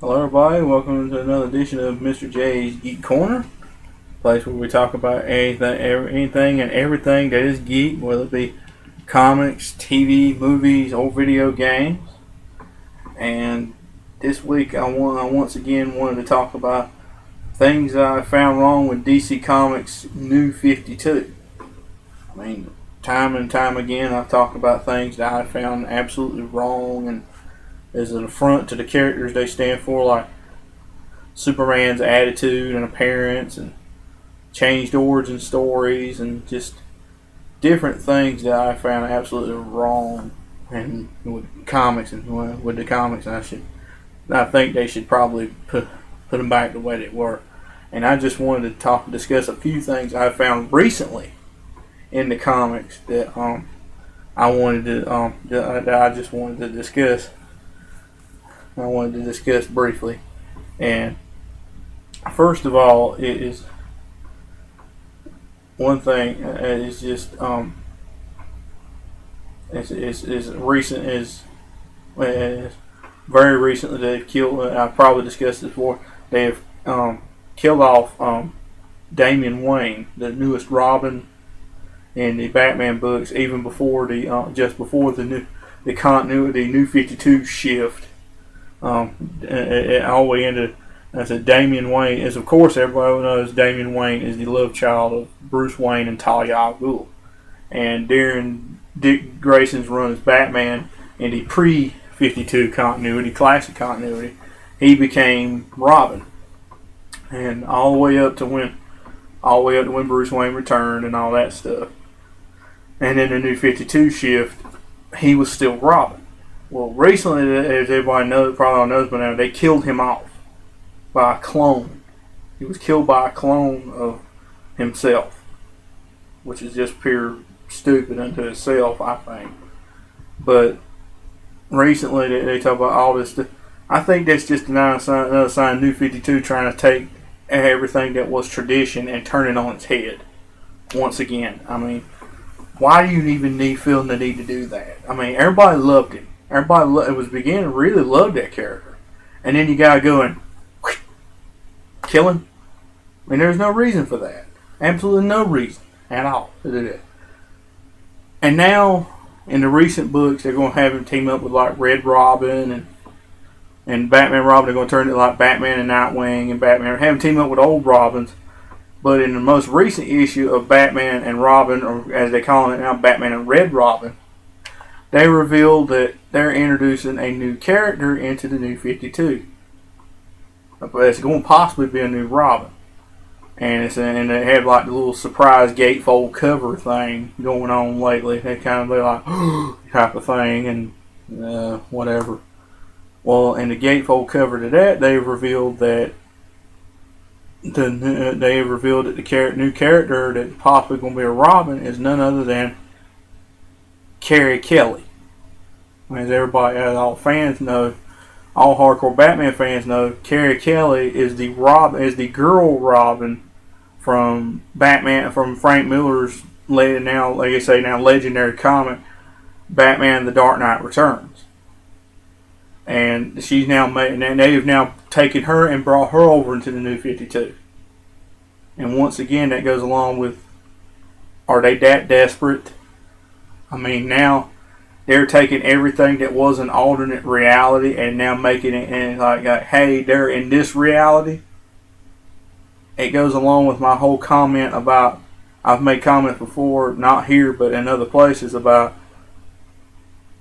Hello, everybody. Welcome to another edition of Mr. J's Geek Corner, place where we talk about anything and everything that is geek, whether it be comics, TV, movies, or video games. And this week, I once again wanted to talk about things I found wrong with DC Comics' New 52. I mean, time and time again, I've talked about things that I found absolutely wrong and as an affront to the characters they stand for, like Superman's attitude and appearance, and changed origin stories, and just different things that I found absolutely wrong. And with comics with the comics, I think they should probably put them back the way they were. And I just wanted to discuss a few things I found recently in the comics that that I just wanted to discuss. I wanted to discuss briefly. And first of all, it is one thing. It's just it's recent as very recently they've killed. I've probably discussed this before. They have killed off Damian Wayne, the newest Robin in the Batman books, even before just before the continuity New 52 shift. All the way into I said Damian Wayne is, of course, everybody knows Damian Wayne is the love child of Bruce Wayne and Talia al Ghul. And during Dick Grayson's run as Batman in the pre-52 continuity, classic continuity, he became Robin. And all the way up to when Bruce Wayne returned and all that stuff. And in the New 52 shift, he was still Robin. Well, recently, as everybody probably knows by now, they killed him off by a clone. He was killed by a clone of himself, which is just pure stupid unto itself, I think. But recently, they talk about all this. I think that's just another sign New 52 trying to take everything that was tradition and turn it on its head once again. I mean, why do you even feel the need to do that? I mean, everybody loved him. Everybody it was beginning to really love that character, and then you gotta go and kill him. I mean, there's no reason for that. Absolutely no reason at all to do that. And now, in the recent books, they're going to have him team up with like Red Robin and Batman Robin. They're going to turn it like Batman and Nightwing and Batman. Have him team up with old Robins. But in the most recent issue of Batman and Robin, or as they call it now, Batman and Red Robin, they revealed that they're introducing a new character into the New 52. It's going to possibly be a new Robin. And they have like the little surprise gatefold cover thing going on lately. They kind of be like, type of thing, and whatever. Well, in the gatefold cover to that, they've revealed that the new character that's possibly going to be a Robin is none other than Carrie Kelly. As everybody, as all fans know, all hardcore Batman fans know, Carrie Kelly is the girl Robin from Batman, from Frank Miller's legendary comic, Batman: The Dark Knight Returns. And they've now taken her and brought her over into the New 52. And once again, that goes along with, are they that desperate? I mean, now they're taking everything that was an alternate reality and now making it and like, hey, they're in this reality. It goes along with my whole comment about, I've made comments before, not here but in other places, about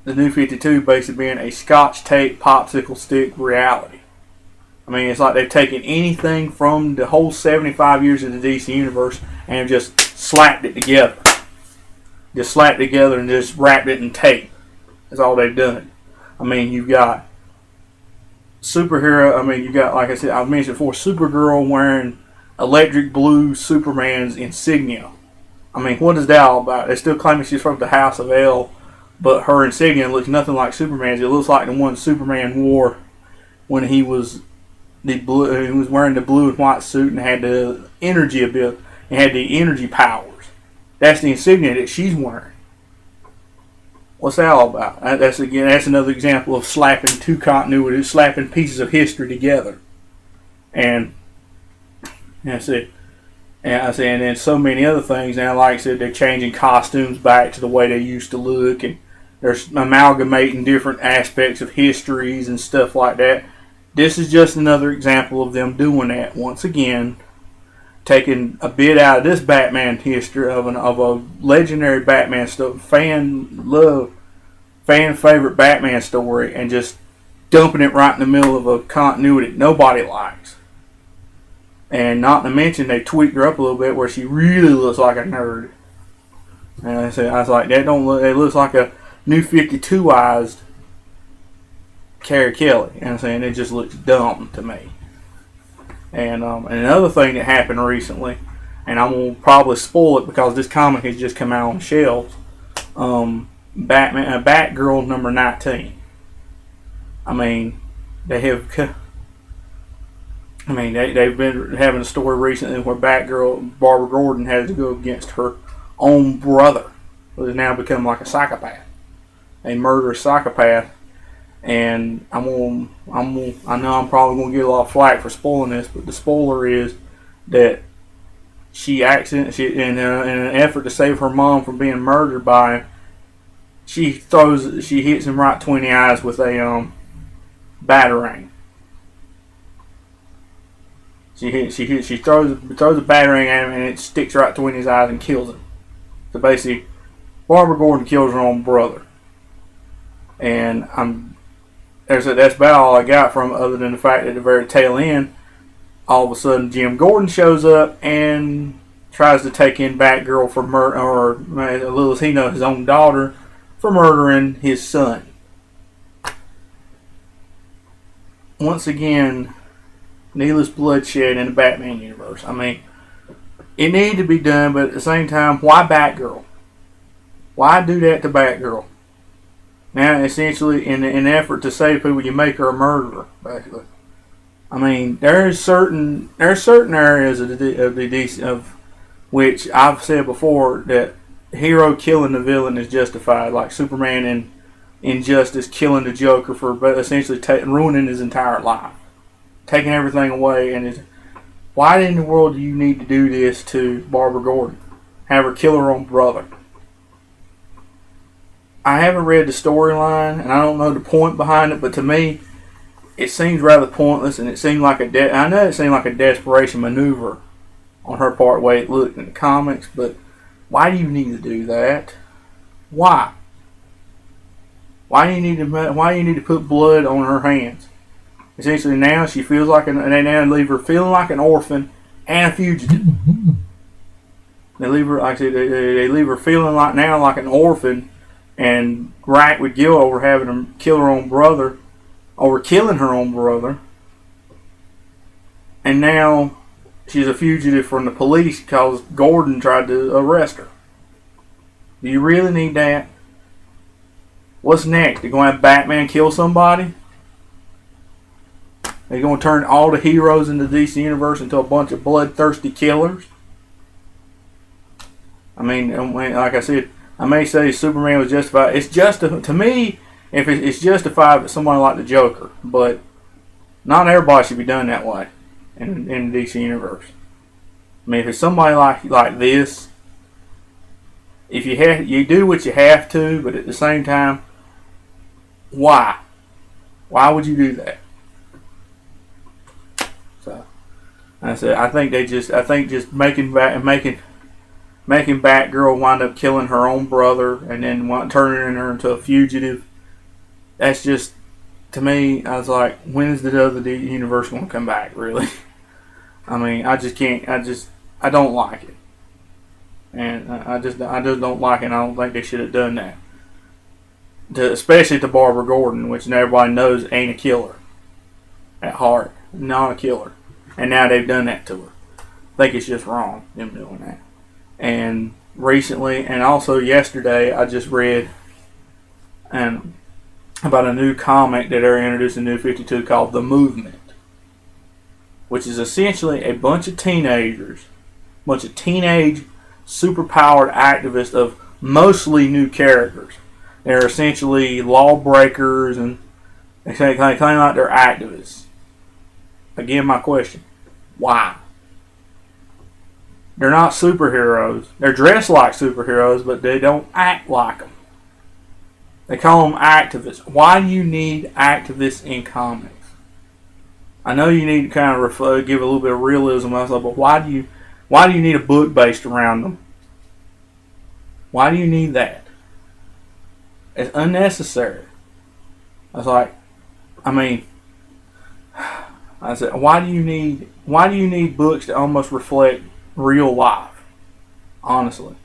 the New 52 basically being a Scotch tape popsicle stick reality. I mean, it's like they've taken anything from the whole 75 years of the DC universe and just slapped it together. Just slapped it together and just wrapped it in tape. That's all they've done. I mean, you've got superhero. I mean, you got, like I said, I've mentioned before, Supergirl wearing electric blue Superman's insignia. I mean, what is that all about? They still claiming she's from the House of L, but her insignia looks nothing like Superman's. It looks like the one Superman wore when he was he was wearing the blue and white suit and had the energy and had the energy powers. That's the insignia that she's wearing. What's that all about? That's another example of slapping two continuities, slapping pieces of history together. And that's it. And I say, and then so many other things. Now, like I said, they're changing costumes back to the way they used to look, and they're amalgamating different aspects of histories and stuff like that. This is just another example of them doing that once again, taking a bit out of this Batman history of a legendary Batman fan favorite Batman story, and just dumping it right in the middle of a continuity nobody likes. And not to mention, they tweaked her up a little bit where she really looks like a nerd. And I was like, that don't look. It looks like a new 52-ized Carrie Kelly. And I'm saying, it just looks dumb to me. And another thing that happened recently, and I'm gonna probably spoil it because this comic has just come out on the shelves. Batgirl number 19. I mean, they've been having a story recently where Batgirl, Barbara Gordon, has to go against her own brother, who has now become like a psychopath, a murderous psychopath. And I know I'm probably gonna get a lot of flack for spoiling this, but the spoiler is that in an effort to save her mom from being murdered by him, she hits him right between the eyes with a batarang. She throws a batarang at him, and it sticks right between his eyes and kills him. So basically, Barbara Gordon kills her own brother, and that's about all I got from it, other than the fact that at the very tail end, all of a sudden Jim Gordon shows up and tries to take in Batgirl for murder, or as little as he knows, his own daughter, for murdering his son. Once again, needless bloodshed in the Batman universe. I mean, it needed to be done, but at the same time, why Batgirl? Why do that to Batgirl? Now, essentially, in an effort to save people, you make her a murderer, basically. I mean, there are certain areas of the DC of which I've said before that hero killing the villain is justified, like Superman in Injustice killing the Joker for essentially ruining his entire life, taking everything away. And why in the world do you need to do this to Barbara Gordon? Have her kill her own brother? I haven't read the storyline, and I don't know the point behind it, but to me, it seems rather pointless, and it seemed like a desperation maneuver on her part, the way it looked in the comics. But why do you need to do that? Why? Why do you need to put blood on her hands? Essentially, now she feels like they now leave her feeling like an orphan and a fugitive. They leave her, like I said, they leave her feeling like an orphan, and racked with guilt over having to kill her own brother, over killing her own brother. And now she's a fugitive from the police because Gordon tried to arrest her. Do you really need that? What's next? They're going to have Batman kill somebody? They're going to turn all the heroes in the DC universe into a bunch of bloodthirsty killers? I mean, like I said, I may say Superman was justified. It's to me, if it's justified with somebody like the Joker, but not everybody should be done that way in the DC universe. I mean, if it's somebody like this, if you do what you have to, but at the same time, why? Why would you do that? So, I said, I think just making Batgirl wind up killing her own brother and then turning her into a fugitive. That's just, to me, I was like, when is the other universe going to come back, really? I mean, I just can't, I don't like it. And I just don't like it, and I don't think they should have done that. Especially to Barbara Gordon, which everybody knows ain't a killer. At heart, not a killer. And now they've done that to her. I think it's just wrong, them doing that. And recently, and also yesterday, I just read about a new comic that they're introducing in New 52 called The Movement, which is essentially a bunch of teenage superpowered activists of mostly new characters. they're essentially lawbreakers, and they claim like they're activists. Again, my question: why? They're not superheroes. They're dressed like superheroes, but they don't act like them. They call them activists. Why do you need activists in comics? I know you need to kind of give a little bit of realism, but why do you need a book based around them? Why do you need that? It's unnecessary. I said, why do you need books that almost reflect real life? Honestly.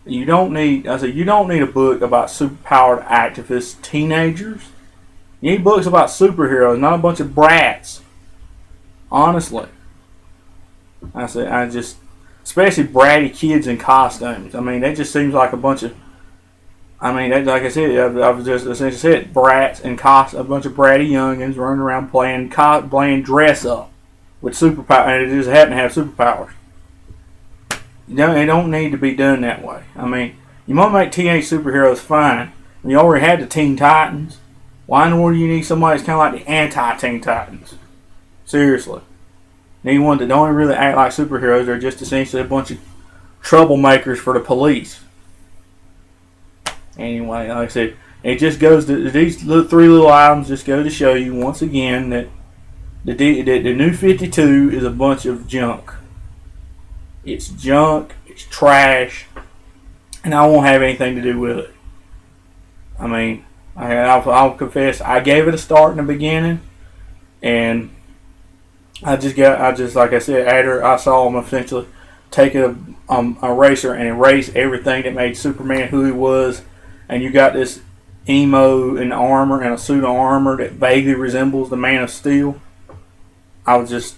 You don't need a book about superpowered activists, teenagers. You need books about superheroes, not a bunch of brats. Honestly. Especially bratty kids in costumes. That just seems like a bunch of, like I said, I've just essentially said, brats and a bunch of bratty youngins running around playing dress up with superpowers, and they just happen to have superpowers. It don't need to be done that way. You want to make teenage superheroes fine. You already had the Teen Titans. Why in the world do you need somebody that's kind of like the anti-Teen Titans? Seriously. You need one that don't really act like superheroes. They're just essentially a bunch of troublemakers for the police. Anyway, like I said, it just goes to these three little items just go to show you once again that the new 52 is a bunch of junk. It's junk, it's trash, and I won't have anything to do with it. I'll confess, I gave it a start in the beginning, and like I said, after I saw him essentially take a eraser and erase everything that made Superman who he was, and you got this emo in armor and a suit of armor that vaguely resembles the Man of Steel, I was just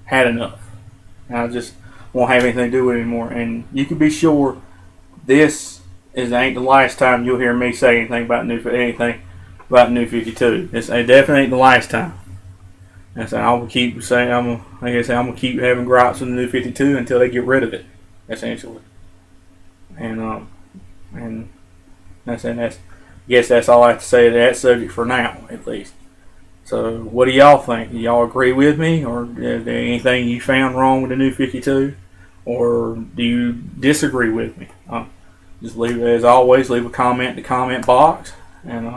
had enough. And I just won't have anything to do with it anymore. And you can be sure this ain't the last time you'll hear me say anything about New 52. It definitely ain't the last time. And so I'm gonna keep saying I'm gonna keep having gripes with the New 52 until they get rid of it, essentially. And I guess that's all I have to say to that subject for now, at least. So, what do y'all think? Do y'all agree with me, or is there anything you found wrong with the New 52, or do you disagree with me? Just leave a comment in the comment box, and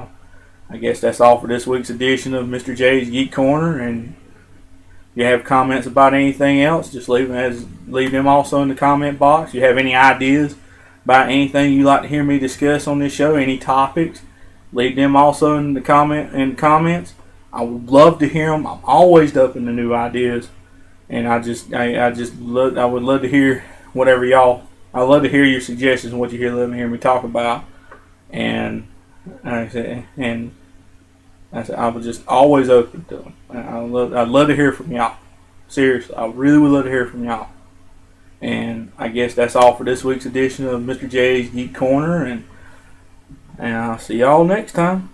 I guess that's all for this week's edition of Mr. J's Geek Corner. And if you have comments about anything else, just leave them also in the comment box. If you have any ideas about anything you'd like to hear me discuss on this show, any topics, leave them also in the comments. I would love to hear them. I'm always open to new ideas, and I would love to hear whatever y'all. I'd love to hear your suggestions and what you hear me talk about, and I was just always open to them. I'd love to hear from y'all. Seriously, I really would love to hear from y'all. And I guess that's all for this week's edition of Mr. J's Geek Corner, and I'll see y'all next time.